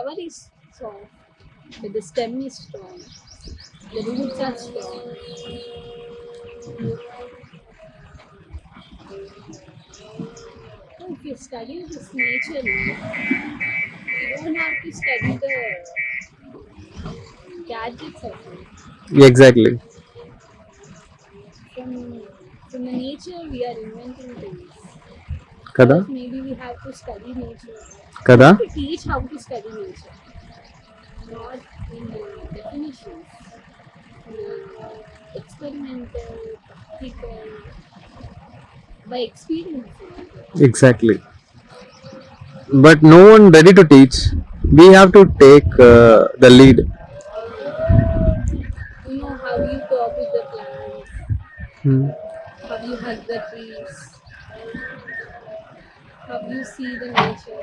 flower is soft, but the stem is strong. The roots are strong. So if you study this nature, you don't have to study the gadgets of it. Exactly. From from the nature, we are inventing things. Kada? First, maybe we have to study nature. We have Kada? to teach how to study nature, not in the definitions, experimental, practical, by experiencing. Exactly. But no one ready to teach. We have to take the lead. You know how you talk with the plants, Hmm. how you hug the trees, how you see the nature.